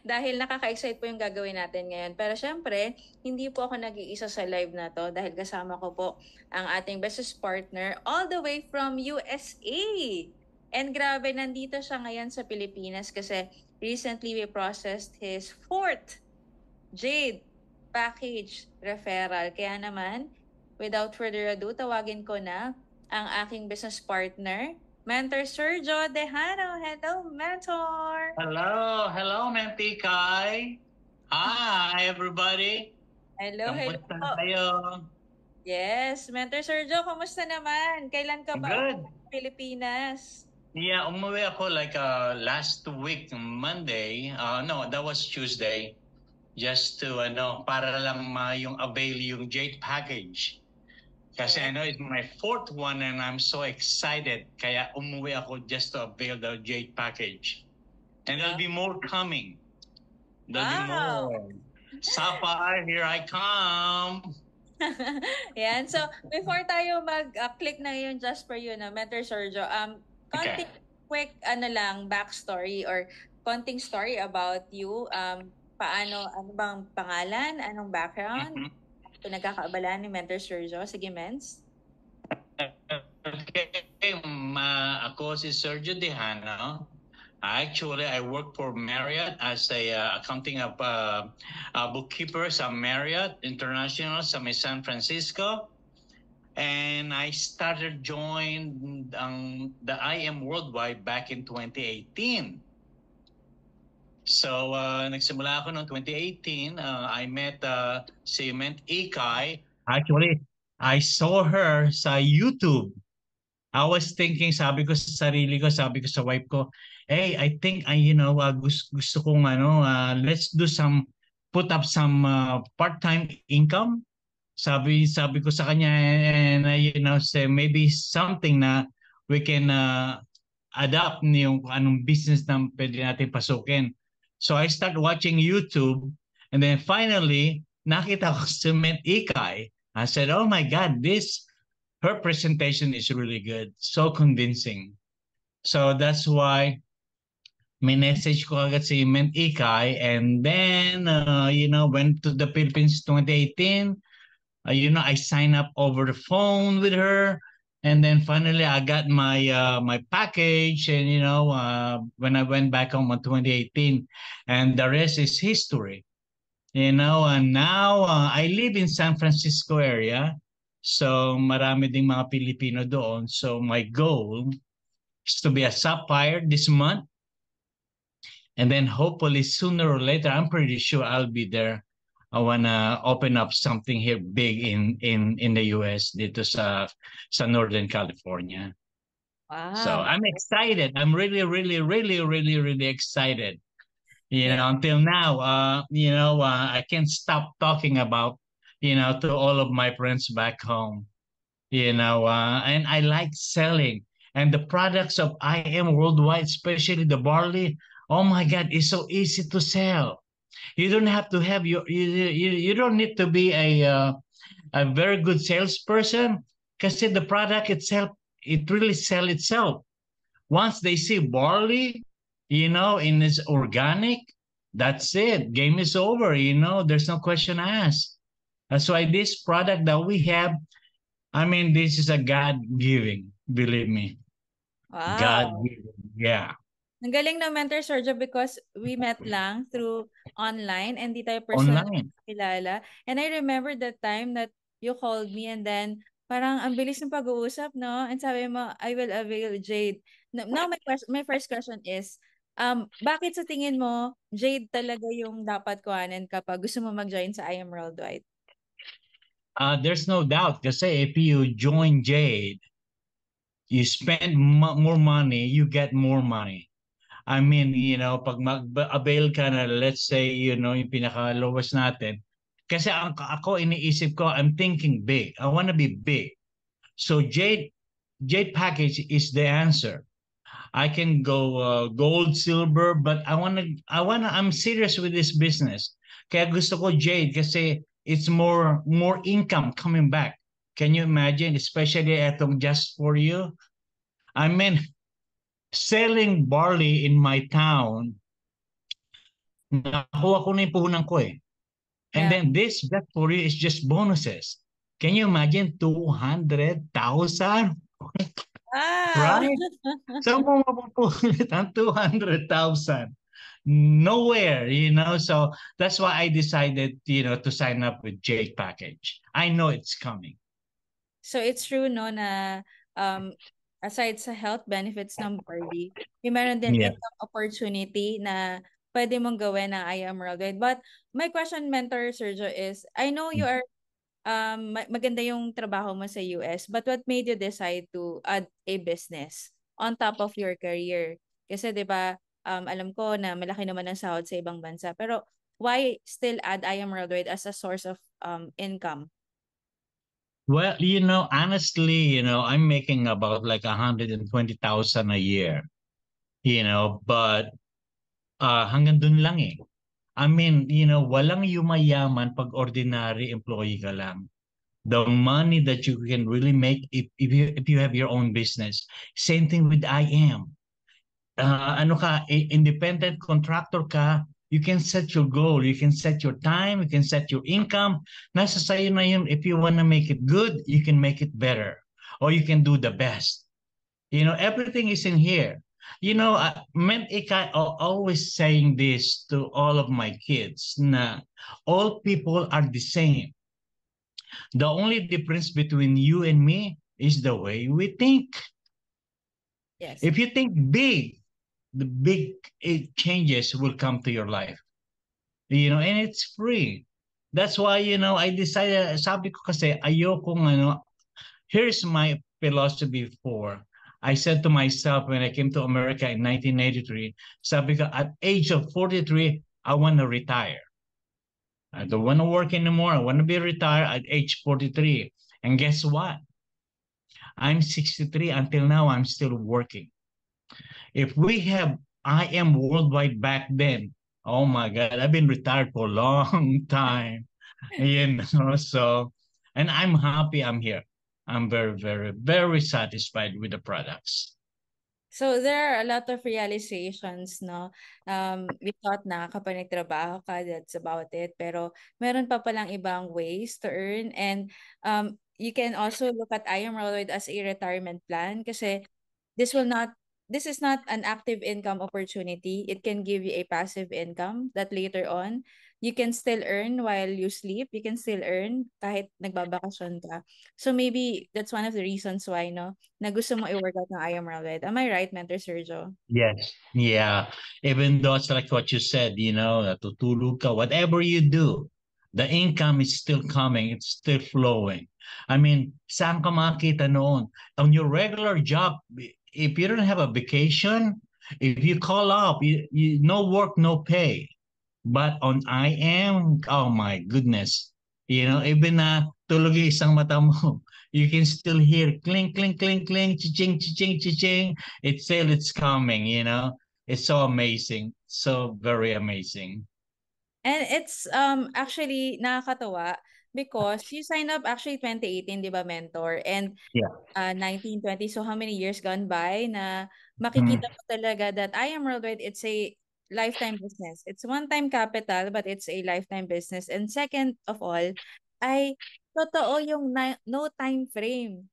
Dahil nakaka-excite po yung gagawin natin ngayon. Pero syempre, hindi po ako nag-iisa sa live na to dahil kasama ko po ang ating business partner all the way from USA. And grabe, nandito siya ngayon sa Pilipinas kasi recently we processed his fourth Jade package referral. Kaya naman, without further ado, tawagin ko na ang aking business partner, Mentor Sergio Dejano. Hello, Mentor! Hello, Nantikay. Hi, everybody. Hello, hello Kamusta na po. kayo? Yes, Mentor Sergio, kamusta naman? Kailan ka ba uwi Good. sa Pilipinas? Yeah, umuwi ako like last week, Monday. No, that was Tuesday. Just to, para lang yung avail yung Jade package. Kasi Yes. I know it's my fourth one and I'm so excited. Kaya umuwi ako just to avail the Jade package. And there'll Wow. be more coming. There'll be Wow. more. Sapphire, here I come. Yan. So, before tayo mag-click na yung Just For You na Mentor Sergio, Okay. konting quick, backstory or konting story about you. Ano bang pangalan? Anong background? Mhm. Pinagkakaabalaan ni Mentor Sergio. Sige, Mens. Okay, ako si Sergio Dejano. Actually, I work for Marriott as a accounting of bookkeeper sa Marriott International sa may San Francisco. And I started joined the IM Worldwide back in 2018. So, nagsimula ako noong 2018. I met si Ment Ikay. Actually, I saw her sa YouTube. I was thinking, sabi ko sa sarili ko, sabi ko sa wife ko, hey, I think, gusto kong, let's do put up some part-time income. Sabi ko sa kanya, and, say, maybe something na we can adapt yung anong business na pwede natin pasukin. So I start watching YouTube, and then finally, nakita ko si Ment Ikay. I said, oh my God, her presentation is really good, so convincing. So that's why message ko agad si Ment Ikay, and then went to the Philippines 2018. I signed up over the phone with her, and then finally I got my package, and when I went back home in 2018, and the rest is history. And now I live in San Francisco area. So marami ding mga Pilipino doon. So my goal is to be a sapphire this month. And then hopefully sooner or later, I'm pretty sure I'll be there. I wanna open up something here big in the US dito sa Northern California. So Wow. I'm excited. I'm really, really, really, really, really excited. Yeah. Until now, I can't stop talking about, to all of my friends back home, and I like selling. And the products of IM Worldwide, especially the barley, oh my God, it's so easy to sell. You don't have to have you don't need to be a very good salesperson because the product itself, it really sell itself. Once they see barley, in its organic, that's it. Game is over. There's no question asked. That's why this product that we have, I mean, this is a God giving. Believe me, God Wow. giving. Yeah, Ang galing ng Mentor Sergio because we met lang through online and di tayo personal online. kilala. And I remember that time that you called me and then parang ang bilis ng pag-uusap, no? And sabi mo, I will avail Jade. Now my first question is, bakit sa tingin mo, Jade talaga yung dapat kuhanin kapag gusto mo mag-join sa I Am Worldwide? There's no doubt because if you join Jade, you spend more money, you get more money. I mean, pag mag-avail ka na, let's say, yung pinaka-lowest natin. Kasi ako iniisip ko, I'm thinking big. I want to be big. So Jade package is the answer. I can go gold, silver, but I'm serious with this business. Kaya gusto ko Jade kasi it's more income coming back. Can you imagine, especially etong Just For You? I mean, selling barley in my town, Nakuha ko na yung puhunan ko eh. And Yeah. then this just for you is just bonuses. Can you imagine 200,000? Wow! Right? Saan mo mapupulit ang 200,000? Nowhere, you know. So that's why I decided, to sign up with Jake Package. I know it's coming. So it's true no na um aside sa health benefits ng Barbie, may meron din Yeah. income opportunity na pwede mong gawin ng I Am Worldwide. But my question, Mentor Sergio, is I know you are maganda yung trabaho mo sa US, but what made you decide to add a business on top of your career? Kasi 'di ba, alam ko na malaki naman ang sahod sa ibang bansa, pero why still add I Am Worldwide as a source of income? Well, honestly, I'm making about like 120,000 a year, but hanggang dun lang eh. I mean, walang yumayaman pag ordinary employee ka lang. The money that you can really make if you have your own business. Same thing with I am. Ano ka, independent contractor ka, you can set your goal, you can set your time, you can set your income. Nasa sa'yo na yun. If you wanna make it good, you can make it better. Or you can do the best. Everything is in here. Ment Ika always saying this to all of my kids na all people are the same. The only difference between you and me is the way we think. Yes. If you think big, the big changes will come to your life. And it's free. That's why, I decided, sabi ko kasi, ayokong, here's my philosophy for. I said to myself when I came to America in 1983, sabi ko, at age of 43, I want to retire. I don't want to work anymore. I want to be retired at age 43. And guess what? I'm 63. Until now, I'm still working. If we have I Am Worldwide back then, oh my God, I've been retired for a long time. So, and I'm happy I'm here. I'm very, very, very satisfied with the products. So there are a lot of realizations, no? We thought na kapag nagtrabaho ka, that's about it. Pero meron pa palang ibang ways to earn. And you can also look at I Am Worldwide as a retirement plan kasi this will not this is not an active income opportunity. It can give you a passive income that later on you can still earn while you sleep. You can still earn kahit nagbabakasyon ka. So maybe that's one of the reasons why no na gusto mo i-work out ng I Am Worldwide. Am I right, Mentor Sergio? Yes. Yeah. Even though it's like what you said, natutulog ka, whatever you do, the income is still coming, it's still flowing. I mean, saan ka makita noon? On your regular job, if you don't have a vacation, if you call up, no work, no pay. But on I am, oh my goodness, even na tulog yung isang mata mo, you can still hear clink, clink, clink, clink, chiching, chiching, chiching. It's coming, It's so amazing. So very amazing. And it's actually nakakatawa because you signed up actually 2018, 'di ba, Mentor? And Yeah. 1920. So how many years gone by na Mm. makikita mo talaga that I Am Worldwide, it's a lifetime business. It's one-time capital, but it's a lifetime business. And second of all, ay totoo yung no time frame.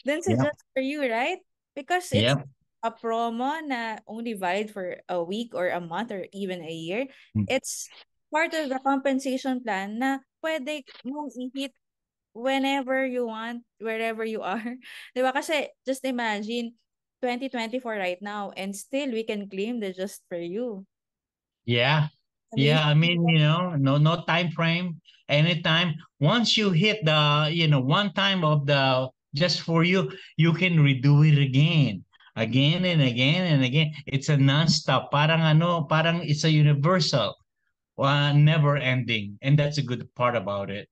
Dun sa Yep. Just For You, right? Because it's Yep. a promo na only valid for a week or a month or even a year. Mm. It's part of the compensation plan na pwede mong i-hit whenever you want, wherever you are. 'Di ba? Kasi just imagine 2024 right now and still we can claim the Just For You. Yeah. Yeah. I Amazing. mean, no time frame. Anytime. Once you hit the, one time of the just for you, you can redo it again and again and again. It's a non-stop. Parang it's a universal, never ending. And that's a good part about it,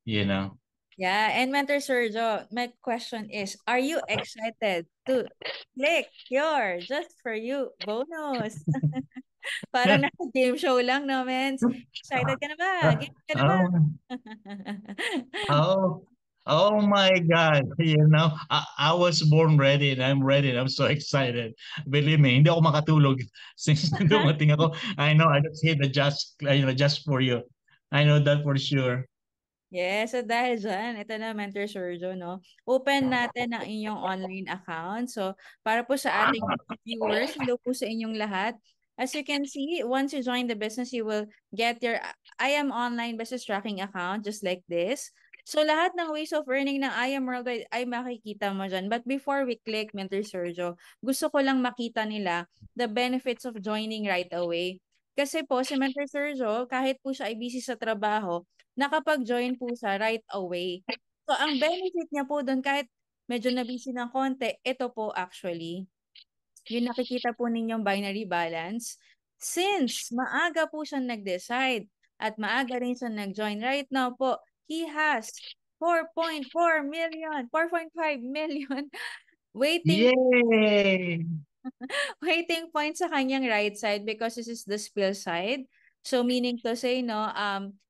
you know. Yeah, and Mentor Sergio, my question is, are you excited to click your Just For You bonus? Parang nasa game show lang, no, Mens? Excited ka na ba? Game ka na ba? Oh, oh. Oh my God, I was born ready and I'm ready and I'm so excited. Believe me, hindi ako makatulog since dumating ako. I know I just hit the just for you. I know that for sure. Yes, so dahil dyan, ito na Mentor Sergio, no? Open natin ang inyong online account. So, para po sa ating viewers, hello po sa inyong lahat. As you can see, once you join the business, you will get your I Am Online Business Tracking account just like this. So, lahat ng ways of earning ng I Am Worldwide ay makikita mo dyan. But before we click Mentor Sergio, gusto ko lang makita nila the benefits of joining right away. Kasi po, si Mentor Sergio, kahit po siya ay busy sa trabaho, nakapag-join po siya right away. So, ang benefit niya po doon, kahit medyo na-busy ng konti, ito po actually, yung nakikita po ninyong binary balance, since maaga po siyang nag-decide at maaga rin siya nag-join, right now po, he has 4.4 million, 4.5 million waiting Yay! waiting point sa kanyang right side because this is the spill side. So meaning to say, no,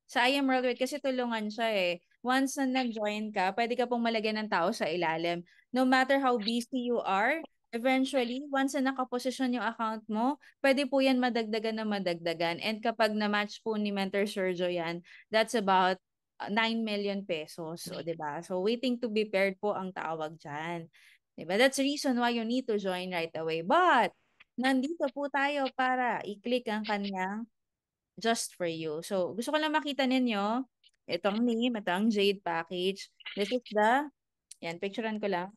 sa I Am Worldwide kasi tulungan siya eh. Once na nag-join ka, pwede ka pong malagyan ng tao sa ilalim. No matter how busy you are, eventually, once na nakaposisyon yung account mo, pwede po yan madagdagan na madagdagan. And kapag na-match po ni Mentor Sergio yan, that's about 9 million pesos. So, 'di ba? So, waiting to be paired po ang tawag dyan. Diba? That's the reason why you need to join right away. But, nandito po tayo para i-click ang kanyang just for you. So, gusto ko lang makita ninyo, itong name, ito ang Jade package. This is the, yan, picturean ko lang.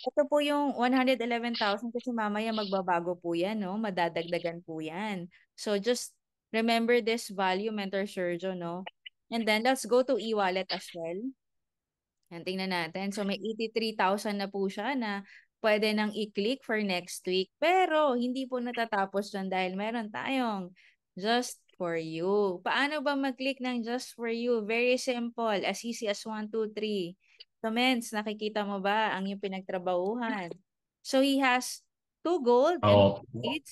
Ito po yung 111,000 kasi mamaya magbabago po yan, no? Madadagdagan po yan. So, just remember this value, Mentor Sergio, no? And then, let's go to e-wallet as well. Yan, tingnan natin. So, may 83,000 na po siya na pwede nang i-click for next week. Pero, hindi po natatapos dyan dahil meron tayong just for you. Paano ba mag-click ng just for you? Very simple. As easy as 1, 2, 3. Comments, nakikita mo ba ang yung pinagtrabahuhan? So, he has 2 gold and Oh, 8.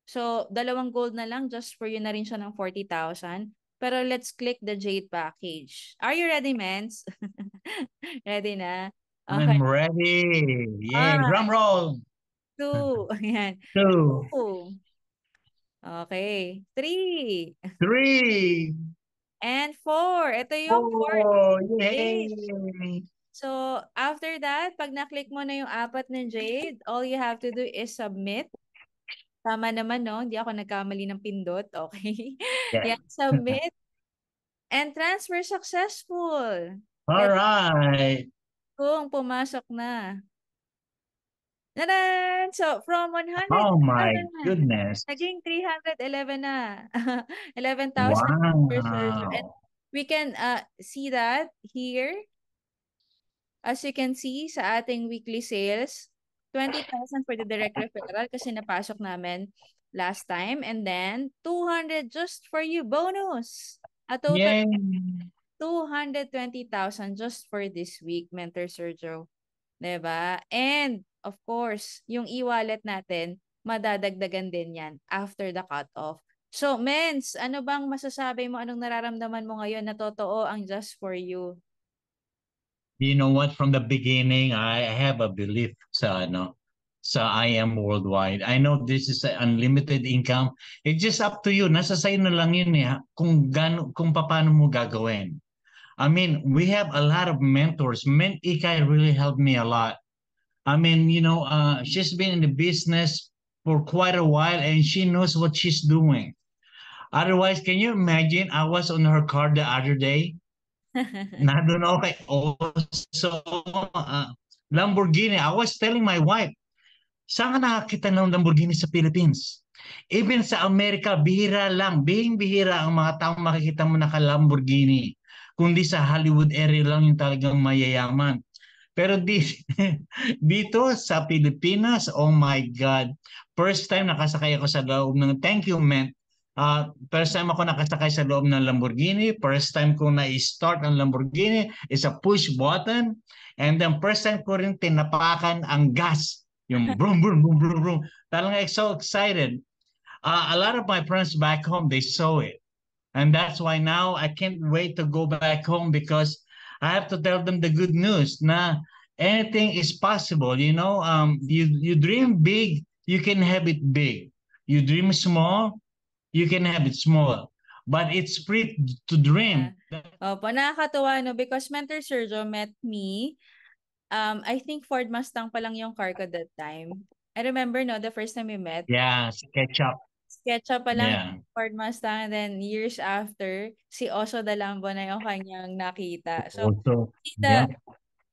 So, dalawang gold na lang, just for you na rin siya ng 40,000. Pero let's click the Jade package. Are you ready, Mens? Ready na? Okay. I'm ready. Yay, drum 1, roll. 2, ayan. 2, 2, okay. 3, 3, and 4. Ito yung 4th 4. Jade. Yay! So, after that, pag na-click mo na yung apat ng Jade, all you have to do is submit. Tama naman, no? Hindi ako nagkamali ng pindot. Okay. Yeah. Yan, submit. And transfer successful. All right. Kung pumasok na. Tadan! So, from Oh my 111, goodness. naging 311 na. 11,000 per surgery. And Wow. we can see that here. As you can see sa ating weekly sales, 20,000 for the direct referral kasi napasok namin last time. And then, 200 just for you bonus. A total Yay. 220,000 just for this week, Mentor Sergio. 'Di ba? And of course, yung e-wallet natin, madadagdagan din 'yan after the cut-off. So, Mens, ano bang masasabi mo? Anong nararamdaman mo ngayon na totoo ang just for you? You know what? From the beginning, I have a belief sa I Am Worldwide. I know this is an unlimited income. It's just up to you. Nasa sa'yo na lang yun eh, kung paano mo gagawin. I mean, we have a lot of mentors. Ikay really helped me a lot. I mean, she's been in the business for quite a while and she knows what she's doing. Otherwise, can you imagine? I was on her car the other day. Nandun ako kay also Lamborghini. I was telling my wife, saan ka nakakita ng Lamborghini sa Philippines? Even sa Amerika, bihira lang. Bihira ang mga taong makikita mo naka-Lamborghini. Kundi sa Hollywood area lang yung talagang mayayaman. Pero dito sa Pilipinas, oh my God. First time nakasakay ako sa loob ng, thank you, man. First time ako nakasakay sa loob ng Lamborghini. First time ko na-start ang Lamborghini is a push button. And then first time ko rin tinapakan ang gas. Yung boom, boom, boom, boom, boom. Talagang so excited. A lot of my friends back home, they saw it. And that's why now I can't wait to go back home because I have to tell them the good news na anything is possible. You dream big, you can have it big. You dream small, you can have it small. But it's free to Yeah. dream. Opo, nakakatuwa, no? Because Mentor Sergio met me. I think Ford Mustang pa lang yung car ko that time. I remember, no, the first time we met, Yeah, SketchUp. SketchUp pa lang Yeah. yung Ford Mustang, and then years after, si Oso Dalambo na yung kanyang nakita. So, Also, the yeah.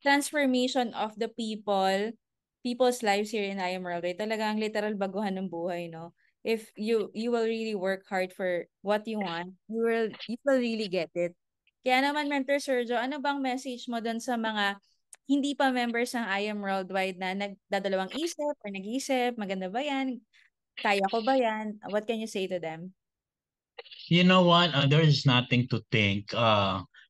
transformation of the people's lives here in I Am Railway, talagang literal baguhan ng buhay, no? If you will really work hard for what you want, you will really get it. Kaya naman, Mentor Sergio, ano bang message mo doon sa mga hindi pa members ng I Am Worldwide na nagdadalawang isip or nag-iisip, maganda ba yan? Kaya ko ba yan? What can you say to them? You know what? There is nothing to think.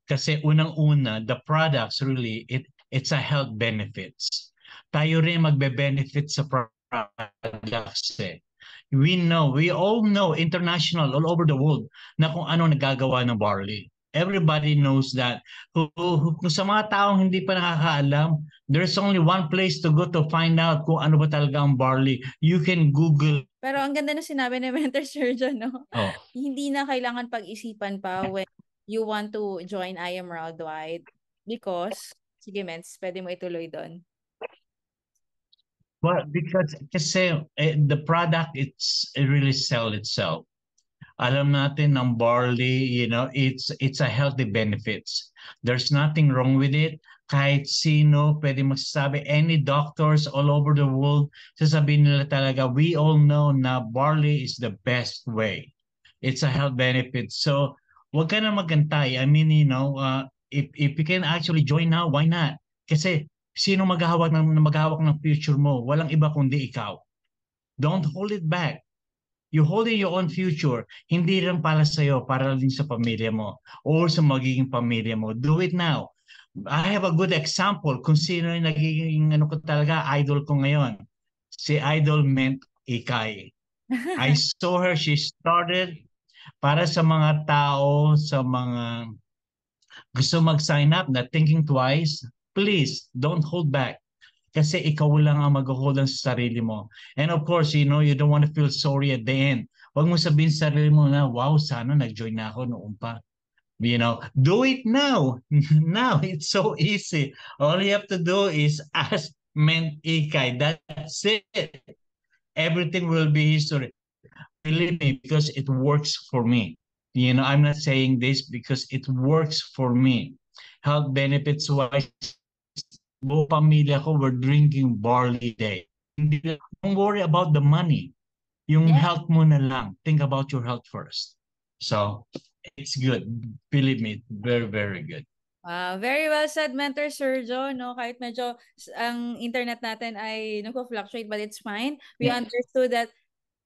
Kasi unang-una, the products really, it's a health benefits. Tayo rin magbe-benefit sa products eh. We all know, international, all over the world, na kung ano nagagawa ng barley. Everybody knows that. Kung sa mga taong hindi pa nakakaalam, there's only one place to go to find out kung ano ba talaga ang barley. You can Google. Pero ang ganda na sinabi ni Mentor Sergio, no? Oh, Hindi na kailangan pag-isipan pa when you want to join I Am Worldwide. Because, sige Mens, pwede mo ituloy doon. well, because kasi the product it really sell itself. Alam natin ng barley, it's a healthy benefits. There's nothing wrong with it. Kahit sino pwede magsasabi, any doctors all over the world, sasabihin nila talaga, we all know na barley is the best way. It's a health benefit. So, wag ka na magantay. I mean, if you can actually join now, why not? Kasi sino maghahawak ng future mo? Walang iba kundi ikaw. Don't hold it back. You holding your own future, hindi lang para sa'yo, para din sa pamilya mo or sa magiging pamilya mo. Do it now. I have a good example kung sino yung nagiging ko talaga, idol ko ngayon. Si Idol Ment Ikay. I saw her, she started para sa mga tao, sa mga gusto mag-sign up na thinking twice, please don't hold back. Kasi ikaw lang ang mag-hold sa sarili mo. And of course, you don't want to feel sorry at the end. Huwag mo sabihin sa sarili mo na, wow, sana nag-join na ako noon pa. Do it now. Now, it's so easy. All you have to do is ask Ment Ikay. That's it. Everything will be history. Believe me, because it works for me. I'm not saying this because it works for me. Health benefits wise, buong pamilya ko were drinking barley day. Don't worry about the money. Yung Yeah. health mo na lang. Think about your health first. So, it's good. Believe me, very, very good. Very well said, Mentor Sergio, no? Kahit medyo ang internet natin ay nagpo-fluctuate, but it's fine. We Yeah. understood that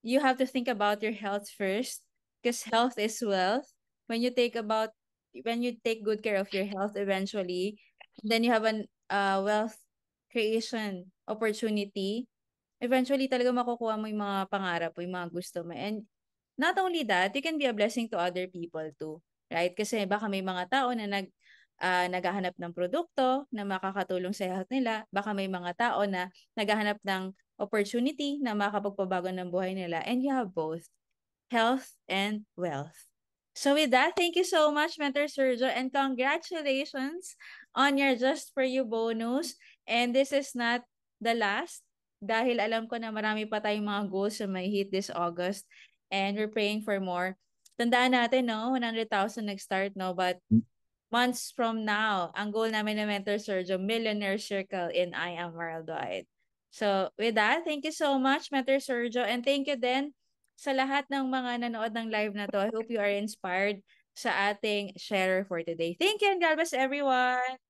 you have to think about your health first because health is wealth. When you take good care of your health eventually, then you have an wealth creation opportunity. Eventually talaga makukuha mo yung mga pangarap mo, yung mga gusto mo. And not only that, you can be a blessing to other people too. Right? Kasi baka may mga tao na naghahanap ng produkto na makakatulong sa health nila. Baka may mga tao na naghahanap ng opportunity na makapagpabago ng buhay nila. And you have both, health and wealth. So with that, thank you so much, Mentor Sergio, and congratulations on your Just For You bonus. And this is not the last dahil alam ko na marami pa tayong mga goals na may hit this August and we're praying for more. Tandaan natin, no? 100,000 nag-start, no? But months from now, ang goal namin na Mentor Sergio, Millionaire Circle in I Am Worldwide. So, with that, thank you so much, Mentor Sergio. And thank you din sa lahat ng mga nanood ng live na to. I hope you are inspired sa ating share for today. Thank you and God bless everyone!